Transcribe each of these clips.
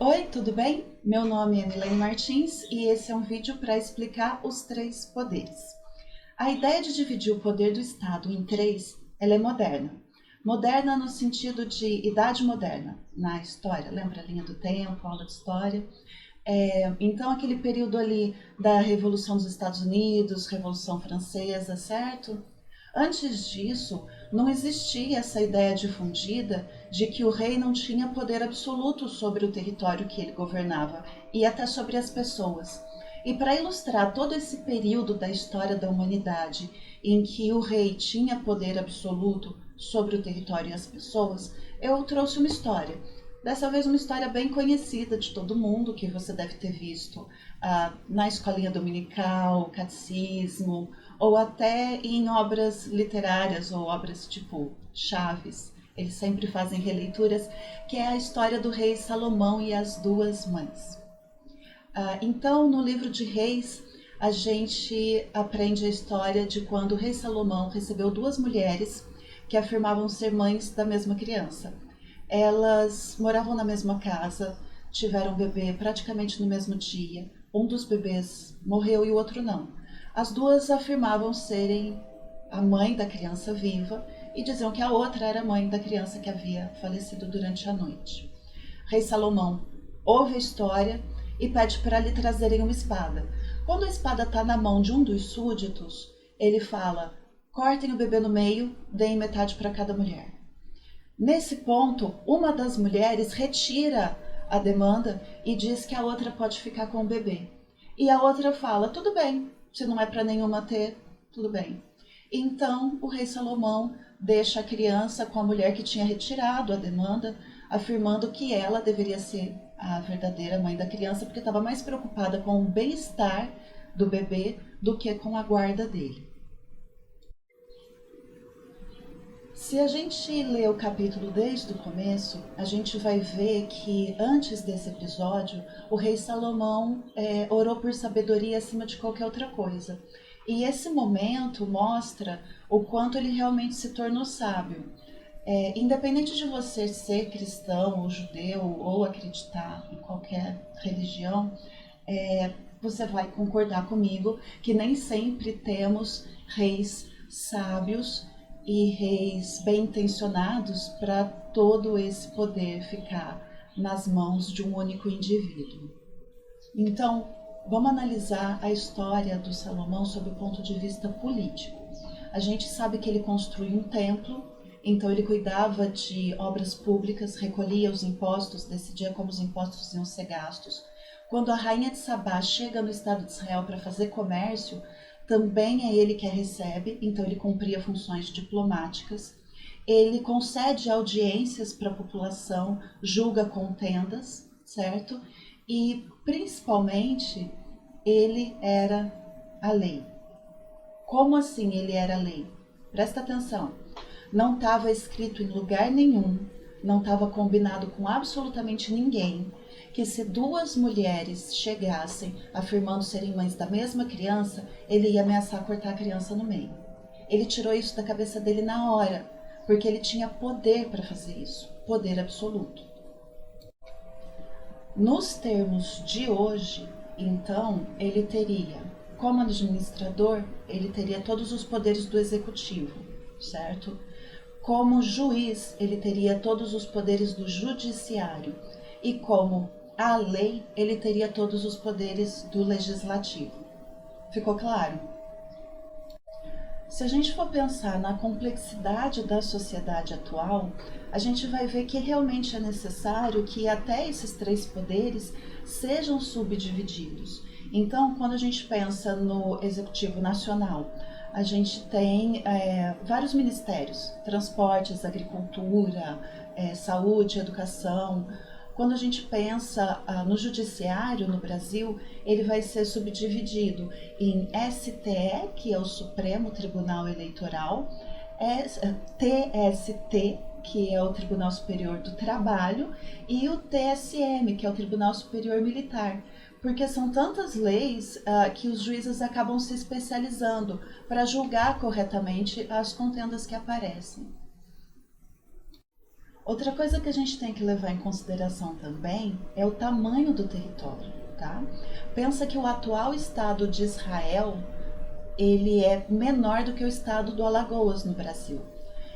Oi, tudo bem? Meu nome é Milene Martins e esse é um vídeo para explicar os três poderes. A ideia de dividir o poder do Estado em três, ela é moderna. Moderna no sentido de idade moderna, na história. Lembra a linha do tempo, aula de história? Então, aquele período ali da Revolução dos Estados Unidos, Revolução Francesa, certo? Antes disso, não existia essa ideia difundida de que o rei não tinha poder absoluto sobre o território que ele governava e até sobre as pessoas. E para ilustrar todo esse período da história da humanidade em que o rei tinha poder absoluto sobre o território e as pessoas, eu trouxe uma história. Dessa vez uma história bem conhecida de todo mundo, que você deve ter visto na escolinha dominical, catecismo, ou até em obras literárias ou obras tipo Chaves. Eles sempre fazem releituras, que é a história do rei Salomão e as duas mães. Então, no livro de Reis, a gente aprende a história de quando o rei Salomão recebeu duas mulheres que afirmavam ser mães da mesma criança. Elas moravam na mesma casa, tiveram um bebê praticamente no mesmo dia. Um dos bebês morreu e o outro não. As duas afirmavam serem a mãe da criança viva e diziam que a outra era a mãe da criança que havia falecido durante a noite. Rei Salomão ouve a história e pede para lhe trazerem uma espada. Quando a espada está na mão de um dos súditos, ele fala: cortem o bebê no meio, deem metade para cada mulher. Nesse ponto, uma das mulheres retira a demanda e diz que a outra pode ficar com o bebê. E a outra fala: tudo bem, se não é para nenhuma ter, tudo bem. Então, o rei Salomão deixa a criança com a mulher que tinha retirado a demanda, afirmando que ela deveria ser a verdadeira mãe da criança, porque estava mais preocupada com o bem-estar do bebê do que com a guarda dele. Se a gente ler o capítulo desde o começo, a gente vai ver que antes desse episódio, o rei Salomão orou por sabedoria acima de qualquer outra coisa. E esse momento mostra o quanto ele realmente se tornou sábio. Independente de você ser cristão ou judeu ou acreditar em qualquer religião, você vai concordar comigo que nem sempre temos reis sábios e reis bem intencionados para todo esse poder ficar nas mãos de um único indivíduo. Então, vamos analisar a história do Salomão sob o ponto de vista político. A gente sabe que ele construiu um templo, então ele cuidava de obras públicas, recolhia os impostos, decidia como os impostos iam ser gastos. Quando a rainha de Sabá chega no Estado de Israel para fazer comércio, também é ele que a recebe, então ele cumpria funções diplomáticas. Ele concede audiências para a população, julga contendas, certo? E, principalmente, ele era a lei. Como assim ele era a lei? Presta atenção. Não estava escrito em lugar nenhum, não estava combinado com absolutamente ninguém, que se duas mulheres chegassem afirmando serem mães da mesma criança, ele ia ameaçar cortar a criança no meio. Ele tirou isso da cabeça dele na hora, porque ele tinha poder para fazer isso, poder absoluto. Nos termos de hoje, então, ele teria, como administrador, ele teria todos os poderes do executivo, certo? Como juiz, ele teria todos os poderes do judiciário. E como a lei, ele teria todos os poderes do legislativo. Ficou claro? Se a gente for pensar na complexidade da sociedade atual, a gente vai ver que realmente é necessário que até esses três poderes sejam subdivididos. Então, quando a gente pensa no Executivo Nacional, a gente tem vários ministérios: transportes, agricultura, saúde, educação. Quando a gente pensa no judiciário no Brasil, ele vai ser subdividido em STE, que é o Supremo Tribunal Eleitoral, TST, que é o Tribunal Superior do Trabalho, e o TSM, que é o Tribunal Superior Militar. Porque são tantas leis que os juízes acabam se especializando para julgar corretamente as contendas que aparecem. Outra coisa que a gente tem que levar em consideração também é o tamanho do território, tá? Pensa que o atual Estado de Israel, ele é menor do que o Estado do Alagoas no Brasil.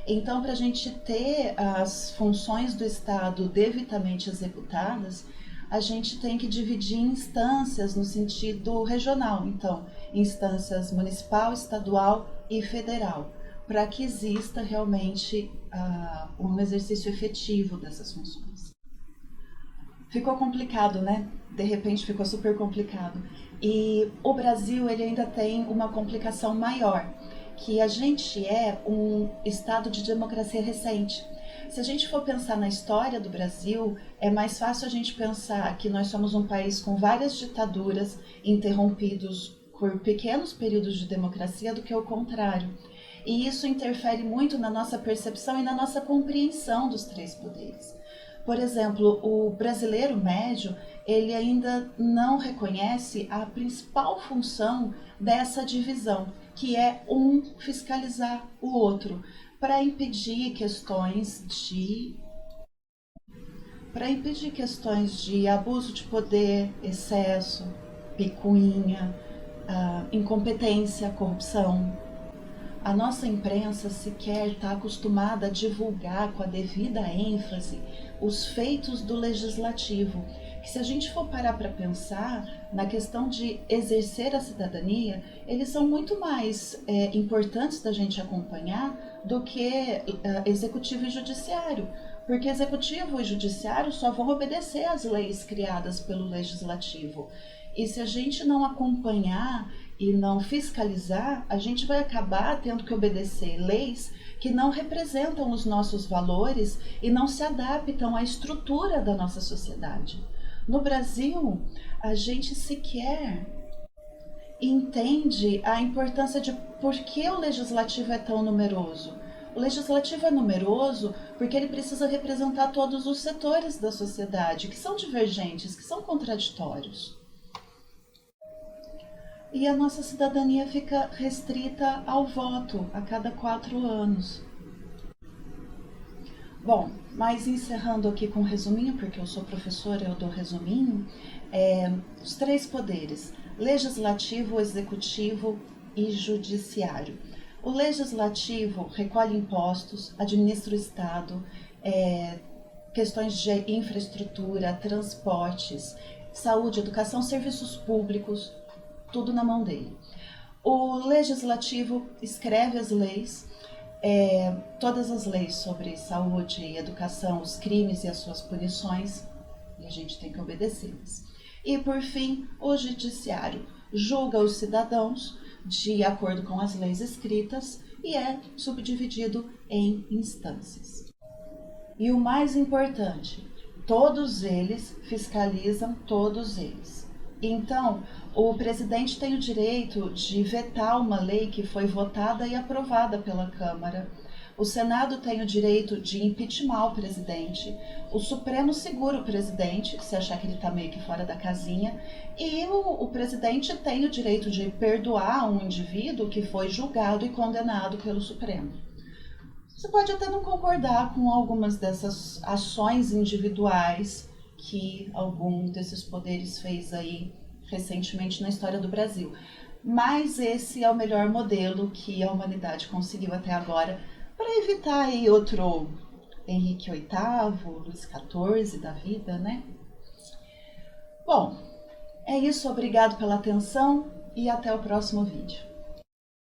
Então, para a gente ter as funções do Estado devidamente executadas, a gente tem que dividir em instâncias no sentido regional. Então, instâncias municipal, estadual e federal, para que exista realmente um exercício efetivo dessas funções. Ficou complicado, né? De repente ficou super complicado. E o Brasil, ele ainda tem uma complicação maior, que a gente é um estado de democracia recente. Se a gente for pensar na história do Brasil, é mais fácil a gente pensar que nós somos um país com várias ditaduras interrompidos por pequenos períodos de democracia do que o contrário. E isso interfere muito na nossa percepção e na nossa compreensão dos três poderes. Por exemplo, o brasileiro médio, ele ainda não reconhece a principal função dessa divisão, que é um fiscalizar o outro, para impedir questões de abuso de poder, excesso, picuinha, incompetência, corrupção. A nossa imprensa sequer está acostumada a divulgar com a devida ênfase os feitos do legislativo, que se a gente for parar para pensar na questão de exercer a cidadania, eles são muito mais importantes da gente acompanhar do que executivo e judiciário, porque executivo e judiciário só vão obedecer às leis criadas pelo legislativo. E se a gente não acompanhar e não fiscalizar, a gente vai acabar tendo que obedecer leis que não representam os nossos valores e não se adaptam à estrutura da nossa sociedade. No Brasil, a gente sequer entende a importância de por que o legislativo é tão numeroso. O legislativo é numeroso porque ele precisa representar todos os setores da sociedade, que são divergentes, que são contraditórios. E a nossa cidadania fica restrita ao voto a cada 4 anos. Bom, mas encerrando aqui com um resuminho, porque eu sou professora, eu dou resuminho, os três poderes, legislativo, executivo e judiciário. O legislativo recolhe impostos, administra o Estado, questões de infraestrutura, transportes, saúde, educação, serviços públicos, tudo na mão dele. O legislativo escreve as leis, todas as leis sobre saúde e educação, os crimes e as suas punições, e a gente tem que obedecê-las. E, por fim, o judiciário julga os cidadãos de acordo com as leis escritas e é subdividido em instâncias. E o mais importante, todos eles fiscalizam todos eles. Então, o presidente tem o direito de vetar uma lei que foi votada e aprovada pela Câmara. O Senado tem o direito de impeachment o presidente. O Supremo segura o presidente, se achar que ele está meio que fora da casinha. E o presidente tem o direito de perdoar um indivíduo que foi julgado e condenado pelo Supremo. Você pode até não concordar com algumas dessas ações individuais que algum desses poderes fez aí recentemente na história do Brasil. Mas esse é o melhor modelo que a humanidade conseguiu até agora para evitar aí outro Henrique VIII, Luís XIV da vida, né? Bom, é isso. Obrigado pela atenção e até o próximo vídeo.